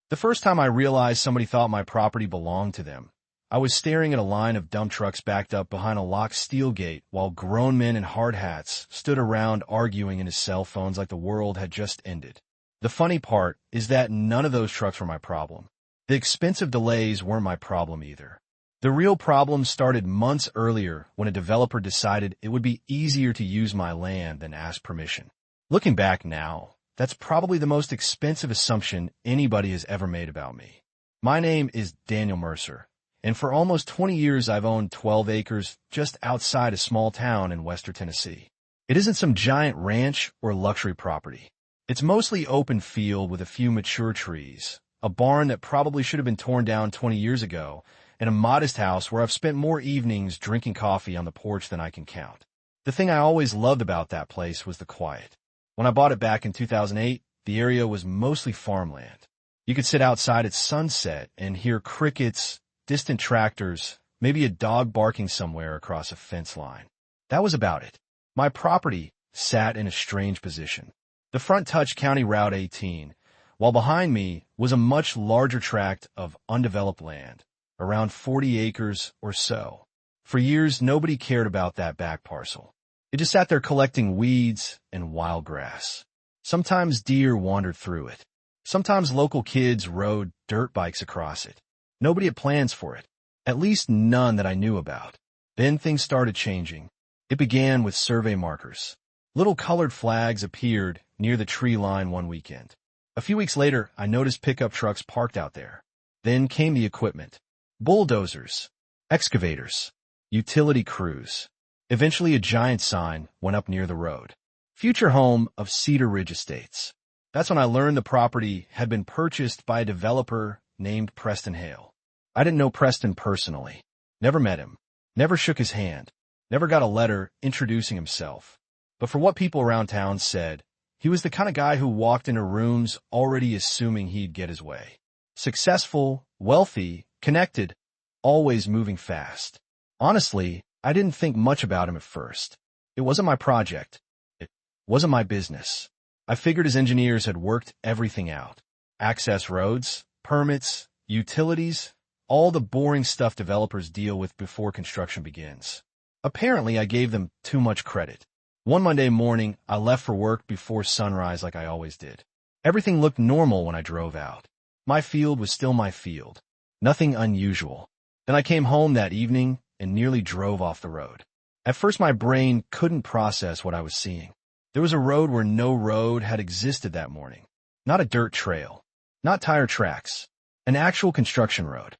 The first time I realized somebody thought my property belonged to them, I was staring at a line of dump trucks backed up behind a locked steel gate while grown men in hard hats stood around arguing in his cell phones like the world had just ended. The funny part is that none of those trucks were my problem. The expensive delays weren't my problem either. The real problem started months earlier when a developer decided it would be easier to use my land than ask permission. Looking back now, that's probably the most expensive assumption anybody has ever made about me. My name is Daniel Mercer, and for almost 20 years I've owned 12 acres just outside a small town in western Tennessee. It isn't some giant ranch or luxury property. It's mostly open field with a few mature trees, a barn that probably should have been torn down 20 years ago, and a modest house where I've spent more evenings drinking coffee on the porch than I can count. The thing I always loved about that place was the quiet. When I bought it back in 2008, the area was mostly farmland. You could sit outside at sunset and hear crickets, distant tractors, maybe a dog barking somewhere across a fence line. That was about it. My property sat in a strange position. The front touched County Route 18, while behind me was a much larger tract of undeveloped land, around 40 acres or so. For years, nobody cared about that back parcel. It just sat there collecting weeds and wild grass. Sometimes deer wandered through it. Sometimes local kids rode dirt bikes across it. Nobody had plans for it, at least none that I knew about. Then things started changing. It began with survey markers. Little colored flags appeared near the tree line one weekend. A few weeks later, I noticed pickup trucks parked out there. Then came the equipment. Bulldozers, excavators, utility crews. Eventually, a giant sign went up near the road. Future home of Cedar Ridge Estates. That's when I learned the property had been purchased by a developer named Preston Hale. I didn't know Preston personally. Never met him. Never shook his hand. Never got a letter introducing himself. But for what people around town said, he was the kind of guy who walked into rooms already assuming he'd get his way. Successful, wealthy, connected, always moving fast. Honestly, I didn't think much about him at first. It wasn't my project. It wasn't my business. I figured his engineers had worked everything out. Access roads, permits, utilities, all the boring stuff developers deal with before construction begins. Apparently, I gave them too much credit. One Monday morning, I left for work before sunrise like I always did. Everything looked normal when I drove out. My field was still my field. Nothing unusual. Then I came home that evening and nearly drove off the road. At first, my brain couldn't process what I was seeing. There was a road where no road had existed that morning. Not a dirt trail. Not tire tracks. An actual construction road.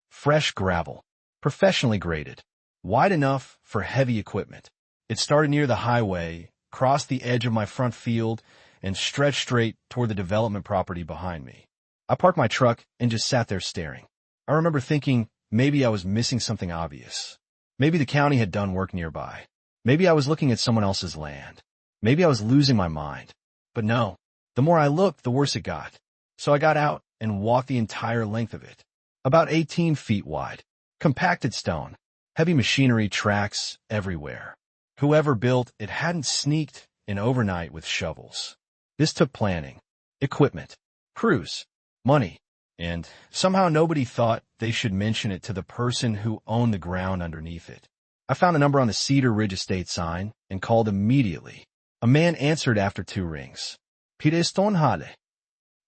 Fresh gravel. Professionally graded. Wide enough for heavy equipment. It started near the highway, crossed the edge of my front field, and stretched straight toward the development property behind me. I parked my truck and just sat there staring. I remember thinking maybe I was missing something obvious. Maybe the county had done work nearby. Maybe I was looking at someone else's land. Maybe I was losing my mind. But no, the more I looked, the worse it got. So I got out and walked the entire length of it. About 18 feet wide. Compacted stone. Heavy machinery tracks everywhere. Whoever built it hadn't sneaked in overnight with shovels. This took planning, equipment, crews, money, and somehow nobody thought they should mention it to the person who owned the ground underneath it. I found a number on the Cedar Ridge Estate sign and called immediately. A man answered after 2 rings. Peter Stonehale.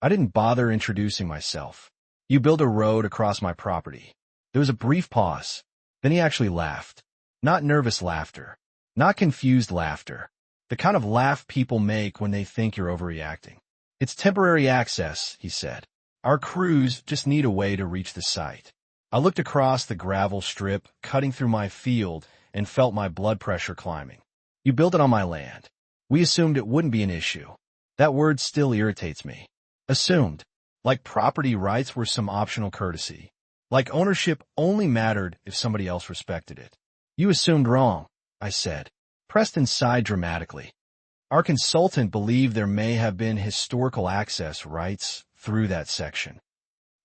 I didn't bother introducing myself. You build a road across my property. There was a brief pause. Then he actually laughed. Not nervous laughter. Not confused laughter. The kind of laugh people make when they think you're overreacting. It's temporary access, he said. Our crews just need a way to reach the site. I looked across the gravel strip, cutting through my field, and felt my blood pressure climbing. You built it on my land. We assumed it wouldn't be an issue. That word still irritates me. Assumed. Like property rights were some optional courtesy. Like ownership only mattered if somebody else respected it. You assumed wrong, I said. Preston sighed dramatically. Our consultant believed there may have been historical access rights through that section.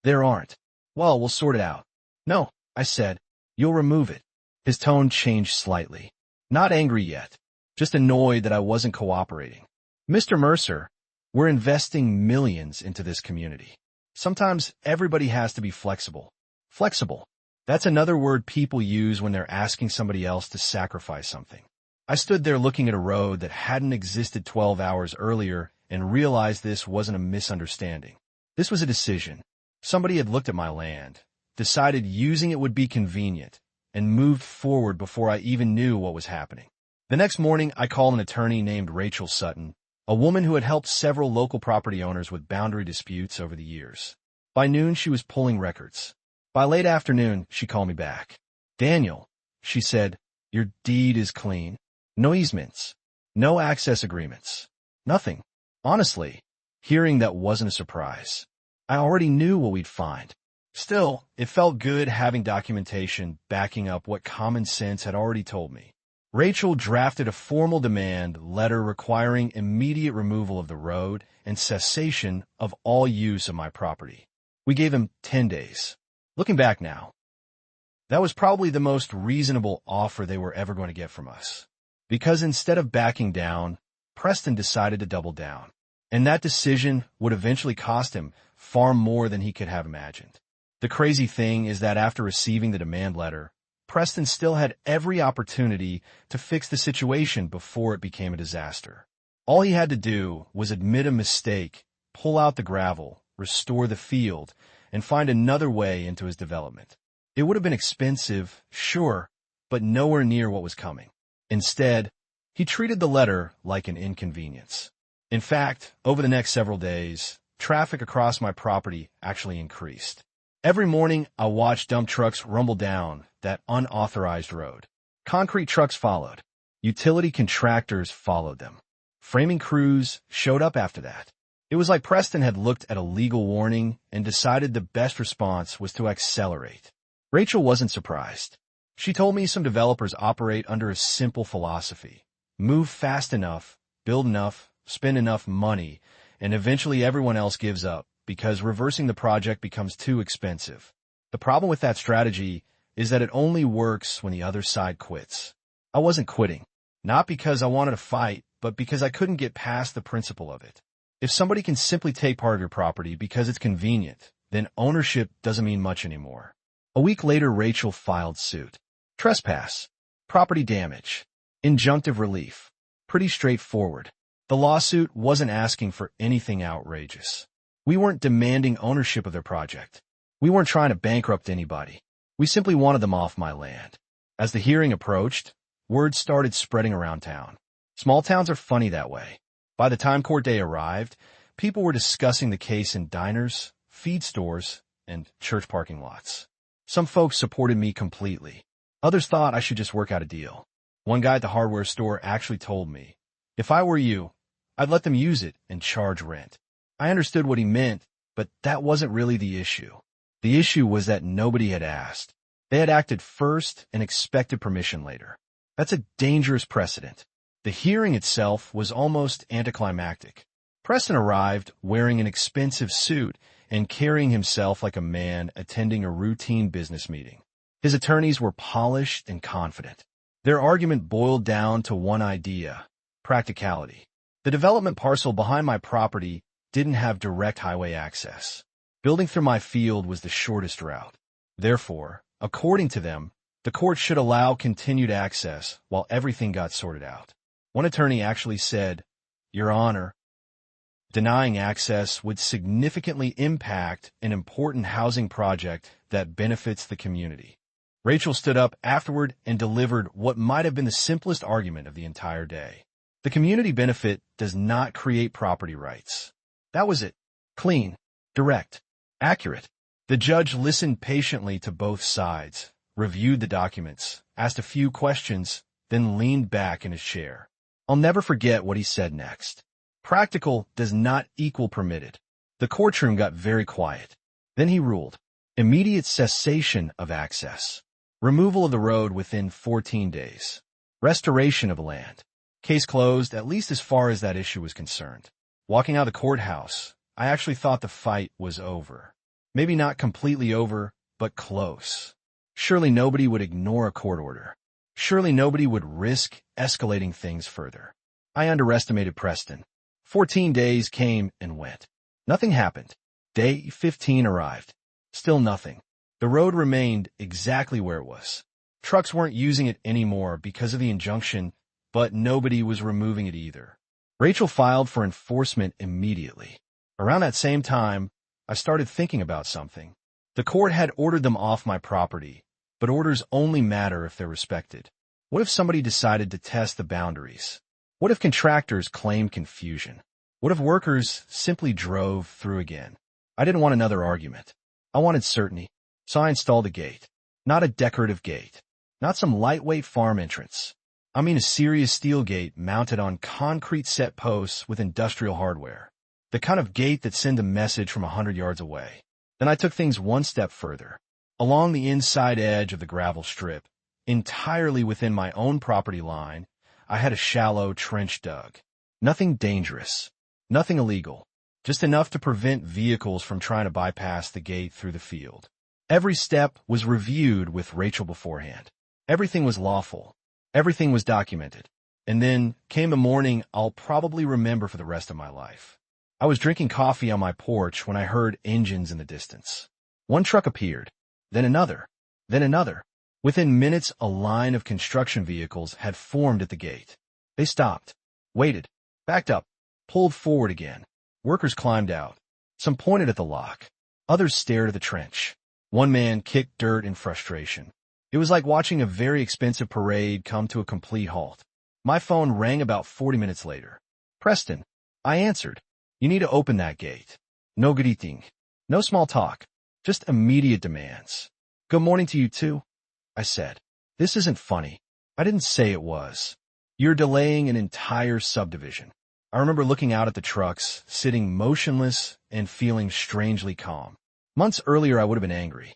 There aren't. Well, we'll sort it out. No, I said. You'll remove it. His tone changed slightly. Not angry yet. Just annoyed that I wasn't cooperating. Mr. Mercer, we're investing millions into this community. Sometimes everybody has to be flexible. Flexible. That's another word people use when they're asking somebody else to sacrifice something. I stood there looking at a road that hadn't existed 12 hours earlier and realized this wasn't a misunderstanding. This was a decision. Somebody had looked at my land, decided using it would be convenient, and moved forward before I even knew what was happening. The next morning, I called an attorney named Rachel Sutton, a woman who had helped several local property owners with boundary disputes over the years. By noon, she was pulling records. By late afternoon, she called me back. "Daniel," she said, "your deed is clean. No easements. No access agreements. Nothing." Honestly, hearing that wasn't a surprise. I already knew what we'd find. Still, it felt good having documentation backing up what common sense had already told me. Rachel drafted a formal demand letter requiring immediate removal of the road and cessation of all use of my property. We gave him 10 days. Looking back now, that was probably the most reasonable offer they were ever going to get from us. Because instead of backing down, Preston decided to double down. And that decision would eventually cost him far more than he could have imagined. The crazy thing is that after receiving the demand letter, Preston still had every opportunity to fix the situation before it became a disaster. All he had to do was admit a mistake, pull out the gravel, restore the field, and find another way into his development. It would have been expensive, sure, but nowhere near what was coming. Instead, he treated the letter like an inconvenience. In fact, over the next several days, traffic across my property actually increased. Every morning, I watched dump trucks rumble down that unauthorized road. Concrete trucks followed. Utility contractors followed them. Framing crews showed up after that. It was like Preston had looked at a legal warning and decided the best response was to accelerate. Rachel wasn't surprised. She told me some developers operate under a simple philosophy: move fast enough, build enough, spend enough money, and eventually everyone else gives up because reversing the project becomes too expensive. The problem with that strategy is that it only works when the other side quits. I wasn't quitting, not because I wanted to fight, but because I couldn't get past the principle of it. If somebody can simply take part of your property because it's convenient, then ownership doesn't mean much anymore. A week later, Rachel filed suit. Trespass, property damage, injunctive relief. Pretty straightforward. The lawsuit wasn't asking for anything outrageous. We weren't demanding ownership of their project. We weren't trying to bankrupt anybody. We simply wanted them off my land. As the hearing approached, word started spreading around town. Small towns are funny that way. By the time court day arrived, people were discussing the case in diners, feed stores, and church parking lots. Some folks supported me completely. Others thought I should just work out a deal. One guy at the hardware store actually told me, "If I were you, I'd let them use it and charge rent." I understood what he meant, but that wasn't really the issue. The issue was that nobody had asked. They had acted first and expected permission later. That's a dangerous precedent. The hearing itself was almost anticlimactic. Preston arrived wearing an expensive suit and carrying himself like a man attending a routine business meeting. His attorneys were polished and confident. Their argument boiled down to one idea: practicality. The development parcel behind my property didn't have direct highway access. Building through my field was the shortest route. Therefore, according to them, the court should allow continued access while everything got sorted out. One attorney actually said, "Your Honor, denying access would significantly impact an important housing project that benefits the community." Rachel stood up afterward and delivered what might have been the simplest argument of the entire day. The community benefit does not create property rights. That was it. Clean, direct, accurate. The judge listened patiently to both sides, reviewed the documents, asked a few questions, then leaned back in his chair. I'll never forget what he said next. Practical does not equal permitted. The courtroom got very quiet. Then he ruled. Immediate cessation of access. Removal of the road within 14 days. Restoration of the land. Case closed, at least as far as that issue was concerned. Walking out of the courthouse, I actually thought the fight was over. Maybe not completely over, but close. Surely nobody would ignore a court order. Surely nobody would risk escalating things further. I underestimated Preston. 14 days came and went. Nothing happened. Day 15 arrived. Still nothing. The road remained exactly where it was. Trucks weren't using it anymore because of the injunction, but nobody was removing it either. Rachel filed for enforcement immediately. Around that same time, I started thinking about something. The court had ordered them off my property, but orders only matter if they're respected. What if somebody decided to test the boundaries? What if contractors claimed confusion? What if workers simply drove through again? I didn't want another argument. I wanted certainty, so I installed a gate. Not a decorative gate. Not some lightweight farm entrance. I mean a serious steel gate mounted on concrete set posts with industrial hardware. The kind of gate that sends a message from 100 yards away. Then I took things one step further. Along the inside edge of the gravel strip, entirely within my own property line, I had a shallow trench dug. Nothing dangerous. Nothing illegal. Just enough to prevent vehicles from trying to bypass the gate through the field. Every step was reviewed with Rachel beforehand. Everything was lawful. Everything was documented. And then came a morning I'll probably remember for the rest of my life. I was drinking coffee on my porch when I heard engines in the distance. One truck appeared, then another, then another. Within minutes, a line of construction vehicles had formed at the gate. They stopped, waited, backed up, pulled forward again. Workers climbed out. Some pointed at the lock. Others stared at the trench. One man kicked dirt in frustration. It was like watching a very expensive parade come to a complete halt. My phone rang about 40 minutes later. Preston, I answered. You need to open that gate. No good eating. No small talk. Just immediate demands. Good morning to you too, I said. This isn't funny. I didn't say it was. You're delaying an entire subdivision. I remember looking out at the trucks, sitting motionless and feeling strangely calm. Months earlier, I would have been angry.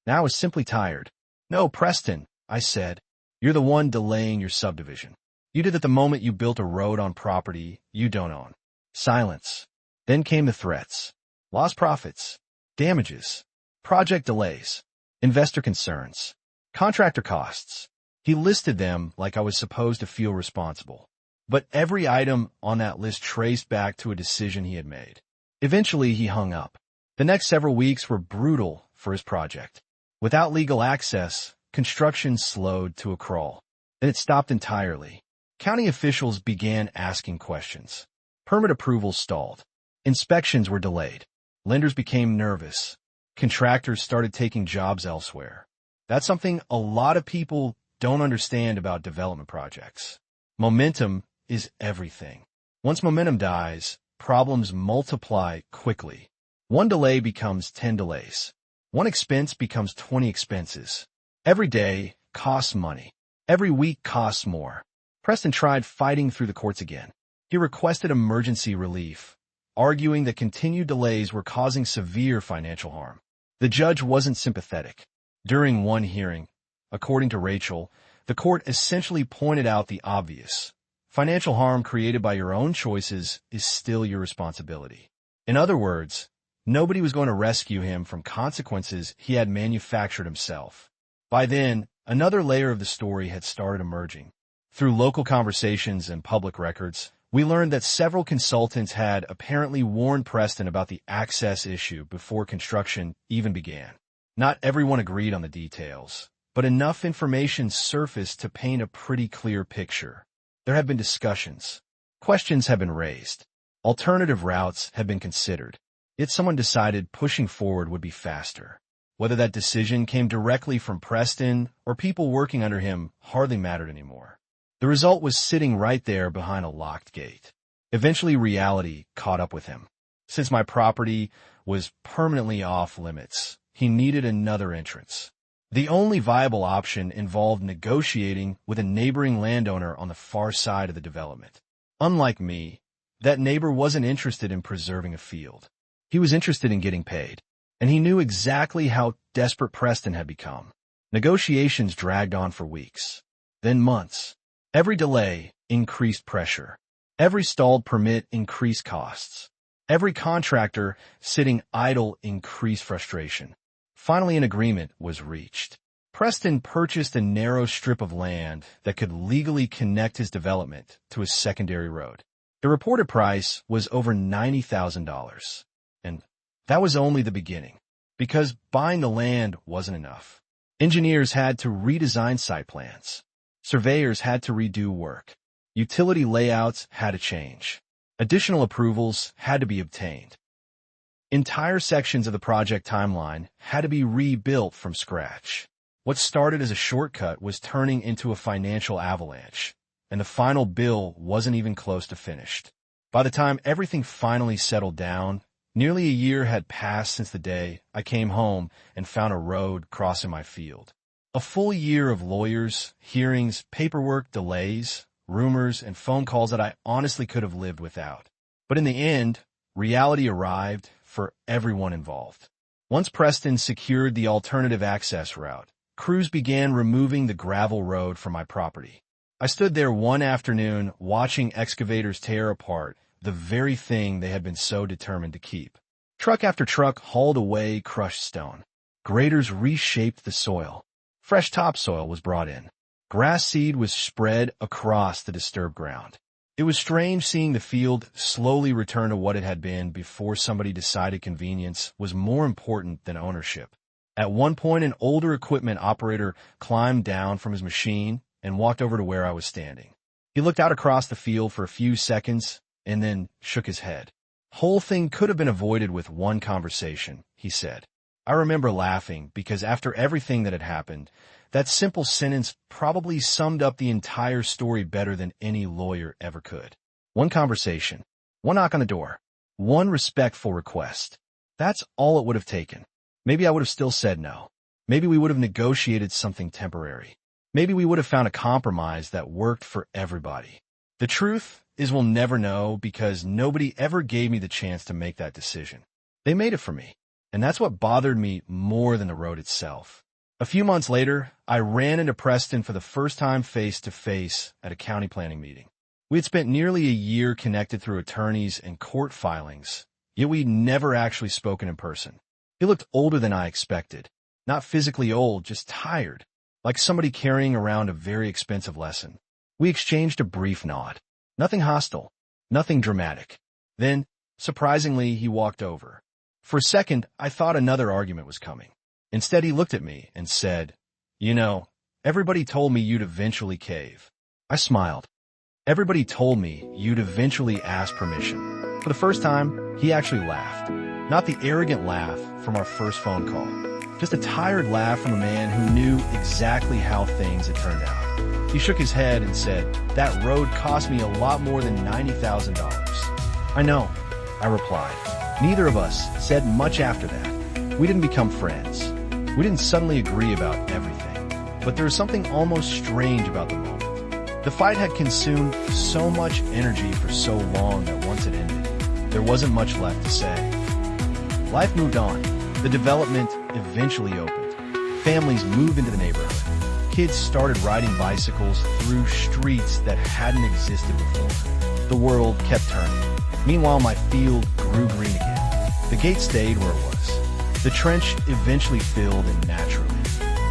Now I was simply tired. No, Preston, I said. You're the one delaying your subdivision. You did it the moment you built a road on property you don't own. Silence. Then came the threats. Lost profits. Damages. Project delays. Investor concerns. Contractor costs. He listed them like I was supposed to feel responsible. But every item on that list traced back to a decision he had made. Eventually, he hung up. The next several weeks were brutal for his project. Without legal access, construction slowed to a crawl. Then it stopped entirely. County officials began asking questions. Permit approvals stalled. Inspections were delayed. Lenders became nervous. Contractors started taking jobs elsewhere. That's something a lot of people don't understand about development projects. Momentum is everything. Once momentum dies, problems multiply quickly. One delay becomes 10 delays. One expense becomes 20 expenses. Every day costs money. Every week costs more. Preston tried fighting through the courts again. He requested emergency relief, arguing that continued delays were causing severe financial harm. The judge wasn't sympathetic. During one hearing, according to Rachel, the court essentially pointed out the obvious. Financial harm created by your own choices is still your responsibility. In other words, nobody was going to rescue him from consequences he had manufactured himself. By then, another layer of the story had started emerging. Through local conversations and public records, we learned that several consultants had apparently warned Preston about the access issue before construction even began. Not everyone agreed on the details, but enough information surfaced to paint a pretty clear picture. There have been discussions. Questions have been raised. Alternative routes have been considered. Yet someone decided pushing forward would be faster. Whether that decision came directly from Preston or people working under him hardly mattered anymore. The result was sitting right there behind a locked gate. Eventually, reality caught up with him. Since my property was permanently off limits, he needed another entrance. The only viable option involved negotiating with a neighboring landowner on the far side of the development. Unlike me, that neighbor wasn't interested in preserving a field. He was interested in getting paid, and he knew exactly how desperate Preston had become. Negotiations dragged on for weeks, then months. Every delay increased pressure. Every stalled permit increased costs. Every contractor sitting idle increased frustration. Finally, an agreement was reached. Preston purchased a narrow strip of land that could legally connect his development to a secondary road. The reported price was over $90,000, and That was only the beginning, because buying the land wasn't enough. Engineers had to redesign site plans. Surveyors had to redo work. Utility layouts had to change. Additional approvals had to be obtained. Entire sections of the project timeline had to be rebuilt from scratch. What started as a shortcut was turning into a financial avalanche, and the final bill wasn't even close to finished. By the time everything finally settled down, nearly a year had passed since the day I came home and found a road crossing my field. A full year of lawyers, hearings, paperwork, delays, rumors, and phone calls that I honestly could have lived without. But in the end, reality arrived for everyone involved. Once Preston secured the alternative access route, crews began removing the gravel road from my property. I stood there one afternoon watching excavators tear apart the very thing they had been so determined to keep. Truck after truck hauled away crushed stone. Graders reshaped the soil. Fresh topsoil was brought in. Grass seed was spread across the disturbed ground. It was strange seeing the field slowly return to what it had been before somebody decided convenience was more important than ownership. At one point, an older equipment operator climbed down from his machine and walked over to where I was standing. He looked out across the field for a few seconds and then shook his head. "Whole thing could have been avoided with one conversation," he said. I remember laughing because after everything that had happened, that simple sentence probably summed up the entire story better than any lawyer ever could. One conversation, one knock on the door, one respectful request. That's all it would have taken. Maybe I would have still said no. Maybe we would have negotiated something temporary. Maybe we would have found a compromise that worked for everybody. The truth is we'll never know because nobody ever gave me the chance to make that decision. They made it for me, and that's what bothered me more than the road itself. A few months later, I ran into Preston for the first time face-to-face at a county planning meeting. We had spent nearly a year connected through attorneys and court filings, yet we'd never actually spoken in person. He looked older than I expected. Not physically old, just tired, like somebody carrying around a very expensive lesson. We exchanged a brief nod. Nothing hostile, nothing dramatic. Then, surprisingly, he walked over. For a second, I thought another argument was coming. Instead, he looked at me and said, "You know, everybody told me you'd eventually cave." I smiled. Everybody told me you'd eventually ask permission. For the first time, he actually laughed. Not the arrogant laugh from our first phone call. Just a tired laugh from a man who knew exactly how things had turned out. He shook his head and said, "That road cost me a lot more than $90,000. I know, I replied. Neither of us said much after that. We didn't become friends. We didn't suddenly agree about everything. But there was something almost strange about the moment. The fight had consumed so much energy for so long that once it ended, there wasn't much left to say. Life moved on. The development eventually opened. Families moved into the neighborhood. Kids started riding bicycles through streets that hadn't existed before. The world kept turning. Meanwhile, my field grew green again. The gate stayed where it was. The trench eventually filled in naturally.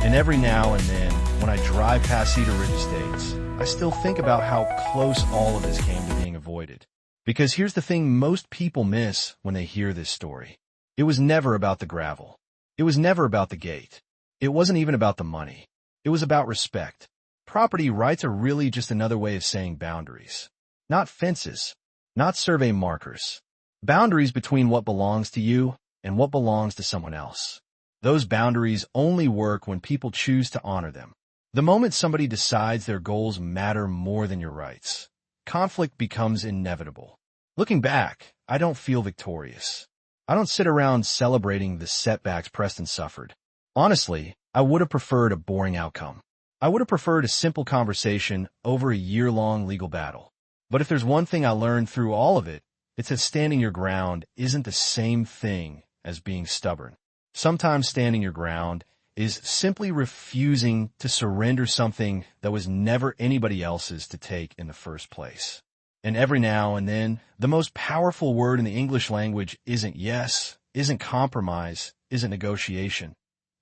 And every now and then, when I drive past Cedar Ridge Estates, I still think about how close all of this came to being avoided. Because here's the thing most people miss when they hear this story. It was never about the gravel. It was never about the gate. It wasn't even about the money. It was about respect. Property rights are really just another way of saying boundaries. Not fences. Not survey markers. Boundaries between what belongs to you and what belongs to someone else. Those boundaries only work when people choose to honor them. The moment somebody decides their goals matter more than your rights, conflict becomes inevitable. Looking back, I don't feel victorious. I don't sit around celebrating the setbacks Preston suffered. Honestly, I would have preferred a boring outcome. I would have preferred a simple conversation over a year-long legal battle. But if there's one thing I learned through all of it, it's that standing your ground isn't the same thing as being stubborn. Sometimes standing your ground is simply refusing to surrender something that was never anybody else's to take in the first place. And every now and then, the most powerful word in the English language isn't yes, isn't compromise, isn't negotiation.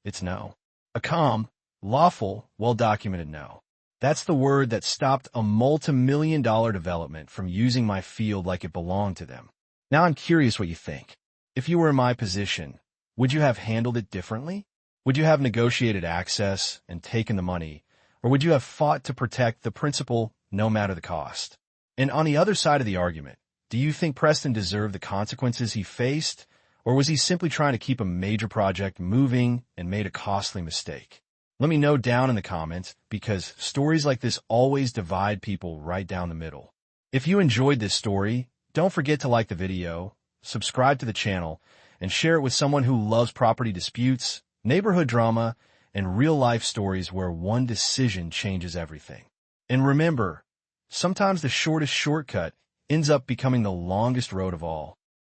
It's no. A calm, lawful, well-documented no. That's the word that stopped a multi-million-dollar development from using my field like it belonged to them. Now I'm curious what you think. If you were in my position, would you have handled it differently? Would you have negotiated access and taken the money, or would you have fought to protect the principal no matter the cost? And on the other side of the argument, do you think Preston deserved the consequences he faced, or was he simply trying to keep a major project moving and made a costly mistake? Let me know down in the comments, because stories like this always divide people right down the middle. If you enjoyed this story, don't forget to like the video, subscribe to the channel, and share it with someone who loves property disputes, neighborhood drama, and real-life stories where one decision changes everything. And remember, sometimes the shortest shortcut ends up becoming the longest road of all.